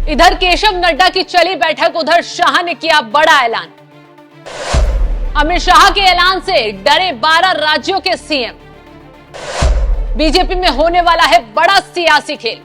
इधर केशव नड्डा की चली बैठक, उधर शाह ने किया बड़ा ऐलान। अमित शाह के ऐलान से डरे 12 राज्यों के सीएम। बीजेपी में होने वाला है बड़ा सियासी खेल।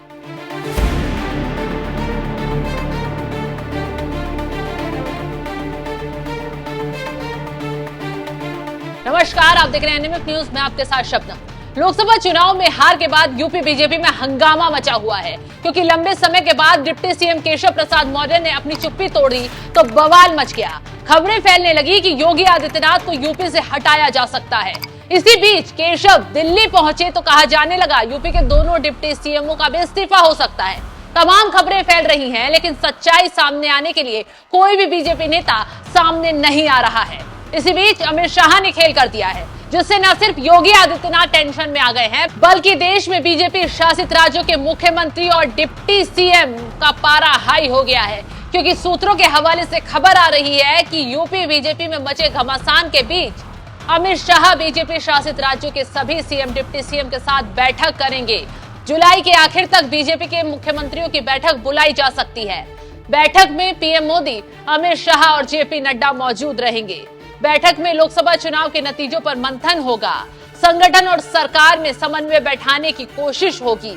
नमस्कार, आप देख रहे हैं एनएमएफ न्यूज में आपके साथ शबनम। लोकसभा चुनाव में हार के बाद यूपी बीजेपी में हंगामा मचा हुआ है, क्योंकि लंबे समय के बाद डिप्टी सीएम केशव प्रसाद मौर्य ने अपनी चुप्पी तोड़ी तो बवाल मच गया। खबरें फैलने लगी कि योगी आदित्यनाथ को यूपी से हटाया जा सकता है। इसी बीच केशव दिल्ली पहुंचे तो कहा जाने लगा यूपी के दोनों डिप्टी सीएमओ का भी इस्तीफा हो सकता है। तमाम खबरें फैल रही हैं, लेकिन सच्चाई सामने आने के लिए कोई भी बीजेपी नेता सामने नहीं आ रहा है। इसी बीच अमित शाह ने खेल कर दिया है, जिससे न सिर्फ योगी आदित्यनाथ टेंशन में आ गए हैं, बल्कि देश में बीजेपी शासित राज्यों के मुख्यमंत्री और डिप्टी सीएम का पारा हाई हो गया है। क्योंकि सूत्रों के हवाले से खबर आ रही है कि यूपी बीजेपी में मचे घमासान के बीच अमित शाह बीजेपी शासित राज्यों के सभी सीएम डिप्टी सीएम के साथ बैठक करेंगे। जुलाई के आखिर तक बीजेपी के मुख्यमंत्रियों की बैठक बुलाई जा सकती है। बैठक में पीएम मोदी, अमित शाह और जेपी नड्डा मौजूद रहेंगे। बैठक में लोकसभा चुनाव के नतीजों पर मंथन होगा। संगठन और सरकार में समन्वय बैठाने की कोशिश होगी।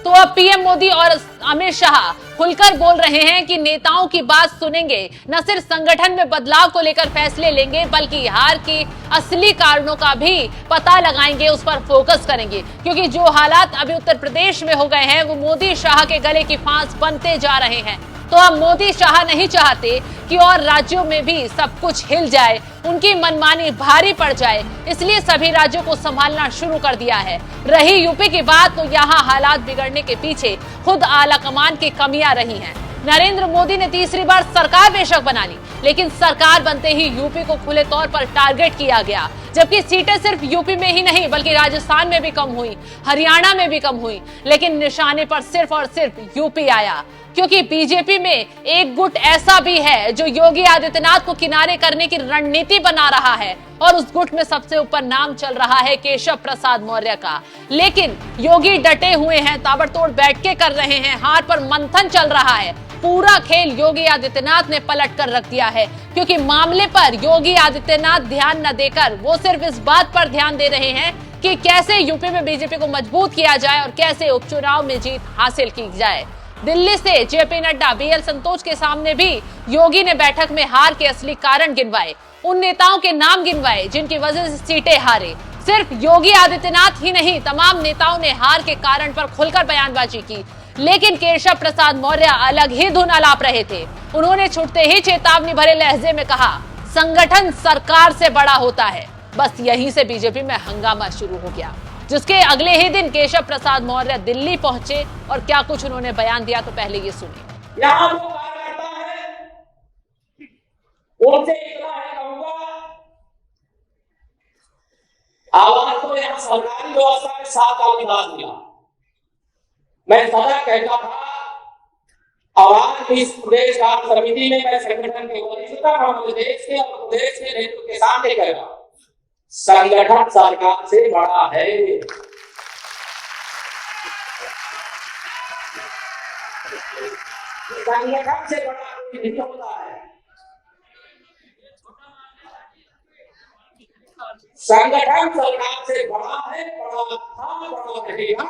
तो अब पीएम मोदी और अमित शाह खुलकर बोल रहे हैं कि नेताओं की बात सुनेंगे, न सिर्फ संगठन में बदलाव को लेकर फैसले लेंगे, बल्कि हार के असली कारणों का भी पता लगाएंगे, उस पर फोकस करेंगे। क्योंकि जो हालात अभी उत्तर प्रदेश में हो गए हैं, वो मोदी शाह के गले की फांस बनते जा रहे हैं। तो अब मोदी शाह नहीं चाहते कि और राज्यों में भी सब कुछ हिल जाए, उनकी मनमानी भारी पड़ जाए, इसलिए सभी राज्यों को संभालना शुरू कर दिया है। रही यूपी की बात, तो यहाँ हालात बिगड़ने के पीछे खुद आला कमान की कमियां रही हैं। नरेंद्र मोदी ने तीसरी बार सरकार बेशक बना ली, लेकिन सरकार बनते ही यूपी को खुले तौर पर टारगेट किया गया, जबकि सीटें सिर्फ यूपी में ही नहीं बल्कि राजस्थान में भी कम हुई, हरियाणा में भी कम हुई, लेकिन निशाने पर सिर्फ और सिर्फ यूपी आया। क्योंकि बीजेपी में एक गुट ऐसा भी है जो योगी आदित्यनाथ को किनारे करने की रणनीति बना रहा है, और उस गुट में सबसे ऊपर नाम चल रहा है केशव प्रसाद मौर्य का। लेकिन योगी डटे हुए हैं, ताबड़तोड़ बैठकें कर रहे हैं, हार पर मंथन चल रहा है। पूरा खेल योगी आदित्यनाथ ने पलट कर रख दिया है, क्योंकि मामले पर योगी आदित्यनाथ ध्यान न देकर वो सिर्फ इस बात पर ध्यान दे रहे हैं कि कैसे यूपी में बीजेपी को मजबूत किया जाए और कैसे उपचुनाव में जीत हासिल की जाए। दिल्ली से जेपी नड्डा, बीएल संतोष के सामने भी योगी ने बैठक में हार के असली कारण गिनवाए, उन नेताओं के नाम गिनवाए जिनकी वजह से सीटें हारे। सिर्फ योगी आदित्यनाथ ही नहीं, तमाम नेताओं ने हार के कारण पर खुलकर बयानबाजी की, लेकिन केशव प्रसाद मौर्य अलग ही धुन आलाप रहे थे। उन्होंने छुटते ही चेतावनी भरे लहजे में कहा, संगठन सरकार से बड़ा होता है। बस यहीं से बीजेपी में हंगामा शुरू हो गया, जिसके अगले ही दिन केशव प्रसाद मौर्य दिल्ली पहुंचे और क्या कुछ उन्होंने बयान दिया, तो पहले ये सुनिए। यहाँ जो कार्यकर्ता है उनसे इतना है कहूंगा, आवाज तो यहाँ सरकारी व्यवस्था में 7 साल के बाद मिला। मैं सदा कहता था, आवाज इस प्रदेश कार्य समिति में मैं संगठन के वरिष्ठता प्रदेश के और प्रदेश के नेतृत्व के सामने कहता, संगठन सरकार से बड़ा है। संगठन से बड़ा कोई नहीं होता है। संगठन सरकार से बड़ा है, बड़ा था, बड़ा रहेगा।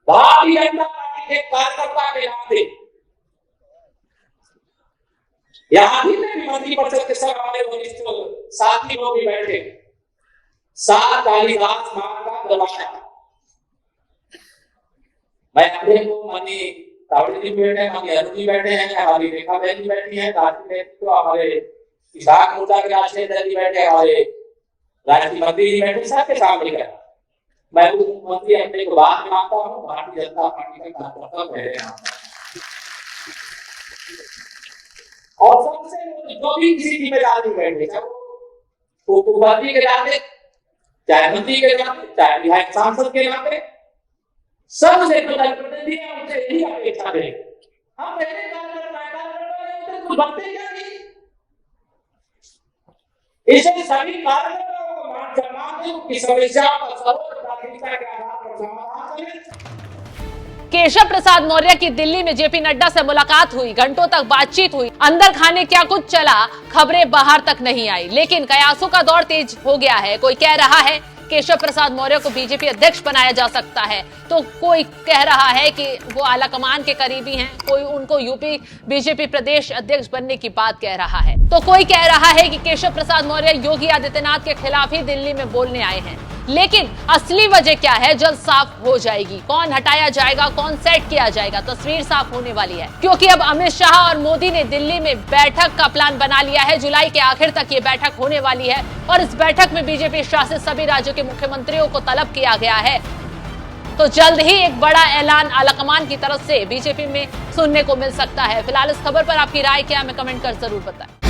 भारतीय जनता पार्टी के कार्यकर्ता के नाते यहाँ भी मंत्रिपरिषद के सब हमारे वरिष्ठ साथी लोग भी बैठे, 7 कालिदास मान का दरवाजा। मैं अपने को मानी तावड़ी जी बैठे हैं, मानी अरुण जी बैठे हैं, हमारी रेखा बहन जी बैठी हैं, तो हमारे किसान मोर्चा के राष्ट्रीय अध्यक्ष बैठे, हमारे राष्ट्रीय मंत्री जी बैठे, सबके सामने गया। मैं मुख्यमंत्री अपने को बात में मानता हूँ, भारतीय जनता पार्टी का कार्यकर्ता है। और सबसे जो भी किसी जिम्मेदारी में बैठे, चाहे वो उपमंत्री के नाते, चाहे मंत्री के नाते, चाहे विधायक सांसद के नाते, सबसे प्रतिनिधि है, उनसे यही अपेक्षा करें। हम पहले कार्यकर्ता कुछ बनते क्या नहीं, इसे सभी कार्यकर्ताओं को मान सम्मान दें, उनकी समस्याओं का सर्वोच्च प्राथमिकता के आधार पर समाधान करें। केशव प्रसाद मौर्य की दिल्ली में जेपी नड्डा से मुलाकात हुई, घंटों तक बातचीत हुई, अंदर खाने क्या कुछ चला, खबरें बाहर तक नहीं आई, लेकिन कयासों का दौर तेज हो गया है। कोई कह रहा है केशव प्रसाद मौर्य को बीजेपी अध्यक्ष बनाया जा सकता है, तो कोई कह रहा है कि वो आलाकमान के करीबी हैं, कोई उनको यूपी बीजेपी प्रदेश अध्यक्ष बनने की बात कह रहा है, तो कोई कह रहा है कि केशव प्रसाद मौर्य योगी आदित्यनाथ के खिलाफ ही दिल्ली में बोलने आए हैं। लेकिन असली वजह क्या है जल्द साफ हो जाएगी। कौन हटाया जाएगा, कौन सेट किया जाएगा, तस्वीर साफ होने वाली है, क्योंकि अब अमित शाह और मोदी ने दिल्ली में बैठक का प्लान बना लिया है। जुलाई के आखिर तक ये बैठक होने वाली है और इस बैठक में बीजेपी शासित सभी राज्यों के मुख्यमंत्रियों को तलब किया गया है। तो जल्द ही एक बड़ा ऐलान आलाकमान की तरफ से बीजेपी में सुनने को मिल सकता है। फिलहाल इस खबर पर आपकी राय क्या है, हमें कमेंट कर जरूर बताएं।